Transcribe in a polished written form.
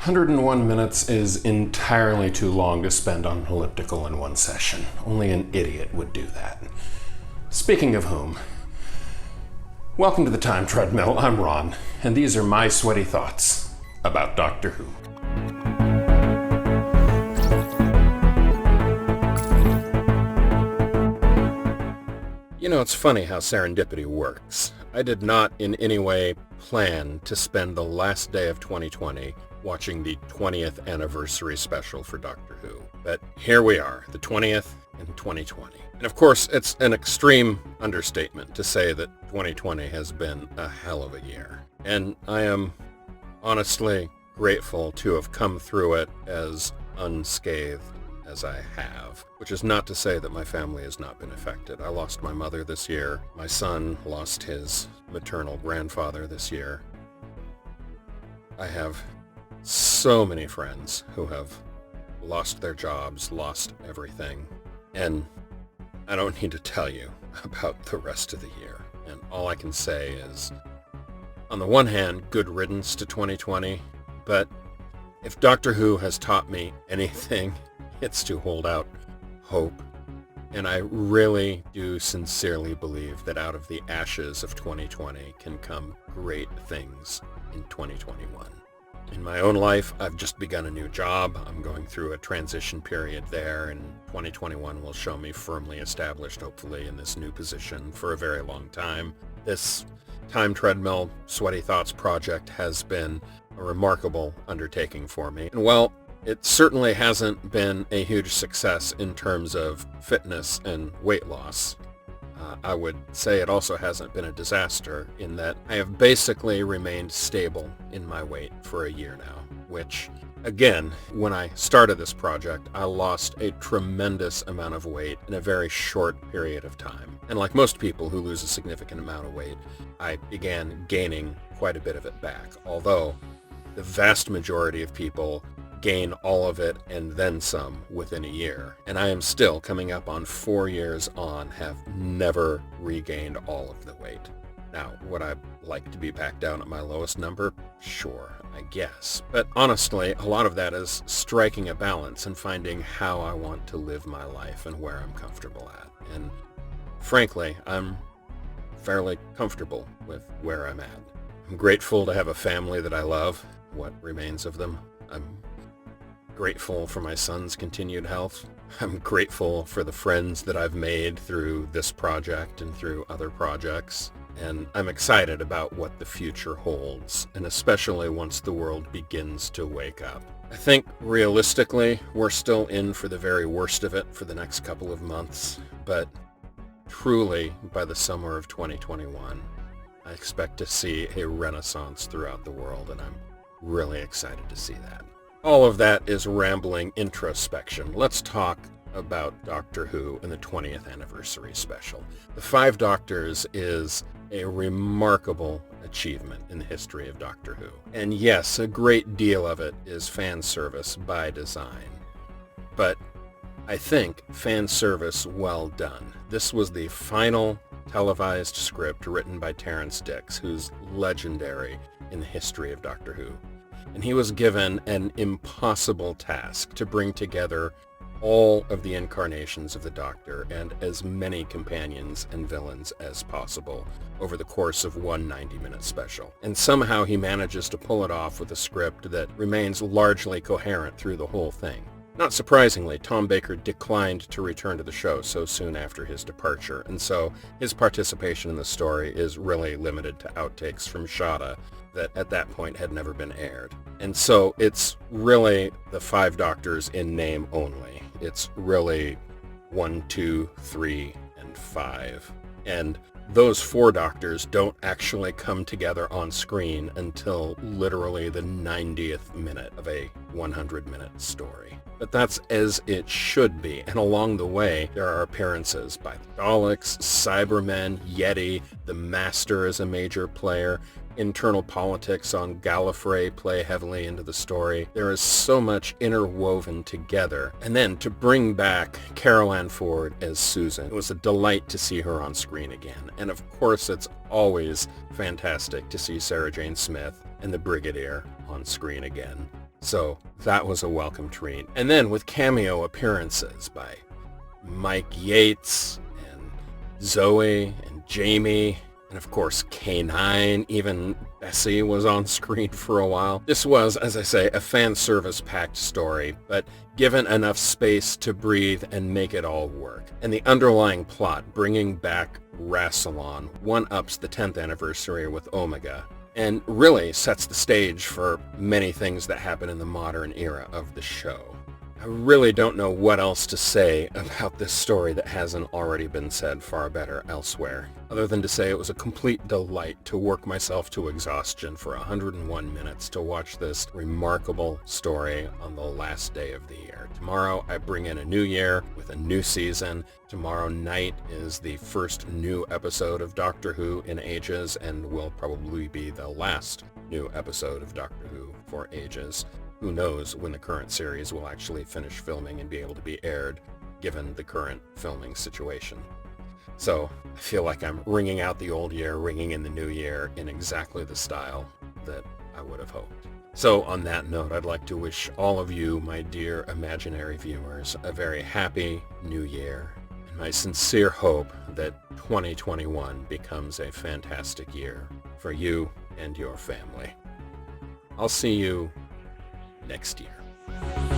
101 minutes is entirely too long to spend on elliptical in one session. Only an idiot would do that. Speaking of whom, welcome to the Time Treadmill. I'm Ron, and these are my sweaty thoughts about Doctor Who. You know, it's funny how serendipity works. I did not in any way plan to spend the last day of 2020 watching the 20th anniversary special for Doctor Who. But here we are, the 20th in 2020. And of course, it's an extreme understatement to say that 2020 has been a hell of a year. And I am honestly grateful to have come through it as unscathed as I have, which is not to say that my family has not been affected. I lost my mother this year. My son lost his maternal grandfather this year. I have so many friends who have lost their jobs, lost everything. And I don't need to tell you about the rest of the year. And all I can say is, on the one hand, good riddance to 2020, but if Doctor Who has taught me anything, it's to hold out hope. And I really do sincerely believe that out of the ashes of 2020 can come great things in 2021. In my own life, I've just begun a new job. I'm going through a transition period there, and 2021 will show me firmly established, hopefully, in this new position for a very long time. This Time Treadmill Sweaty Thoughts project has been a remarkable undertaking for me. And well, it certainly hasn't been a huge success in terms of fitness and weight loss. I would say it also hasn't been a disaster in that I have basically remained stable in my weight for a year now, which, again, when I started this project, I lost a tremendous amount of weight in a very short period of time. And like most people who lose a significant amount of weight, I began gaining quite a bit of it back, although the vast majority of people gain all of it and then some within a year. And I am still, coming up on 4 years on, have never regained all of the weight. Now, would I like to be back down at my lowest number? Sure, I guess. But honestly, a lot of that is striking a balance and finding how I want to live my life and where I'm comfortable at. And frankly, I'm fairly comfortable with where I'm at. I'm grateful to have a family that I love, what remains of them. I'm grateful for my son's continued health. I'm grateful for the friends that I've made through this project and through other projects. And I'm excited about what the future holds, and especially once the world begins to wake up. I think realistically, we're still in for the very worst of it for the next couple of months, but truly by the summer of 2021, I expect to see a renaissance throughout the world, and I'm really excited to see that. All of that is rambling introspection. Let's talk about Doctor Who and the 20th anniversary special. The Five Doctors is a remarkable achievement in the history of Doctor Who. And yes, a great deal of it is fan service by design. But I think fan service well done. This was the final televised script written by Terrance Dicks, who's legendary in the history of Doctor Who. And he was given an impossible task to bring together all of the incarnations of the Doctor and as many companions and villains as possible over the course of one 90-minute special. And somehow he manages to pull it off with a script that remains largely coherent through the whole thing. Not surprisingly, Tom Baker declined to return to the show so soon after his departure, and so his participation in the story is really limited to outtakes from Shada that at that point had never been aired. And so it's really the Five Doctors in name only. It's really 1, 2, 3, and 5. And those 4 Doctors don't actually come together on screen until literally the 90th minute of a 100-minute story. But that's as it should be, and along the way, there are appearances by the Daleks, Cybermen, Yeti, the Master is a major player, internal politics on Gallifrey play heavily into the story. There is so much interwoven together. And then to bring back Carole Ann Ford as Susan, it was a delight to see her on screen again. And of course, it's always fantastic to see Sarah Jane Smith and the Brigadier on screen again. So that was a welcome treat. And then with cameo appearances by Mike Yates and Zoe and Jamie, and of course K9, even Bessie was on screen for a while. This was, as I say, a fan service packed story, but given enough space to breathe and make it all work. And the underlying plot, bringing back Rassilon, one-ups the 10th anniversary with Omega, and really sets the stage for many things that happen in the modern era of the show. I really don't know what else to say about this story that hasn't already been said far better elsewhere, other than to say it was a complete delight to work myself to exhaustion for 101 minutes to watch this remarkable story on the last day of the year. Tomorrow I bring in a new year with a new season. Tomorrow night is the first new episode of Doctor Who in ages, and will probably be the last new episode of Doctor Who for ages. Who knows when the current series will actually finish filming and be able to be aired, given the current filming situation. So I feel like I'm ringing out the old year, ringing in the new year in exactly the style that I would have hoped. So on that note, I'd like to wish all of you, my dear imaginary viewers, a very happy new year. And my sincere hope that 2021 becomes a fantastic year for you and your family. I'll see you next year.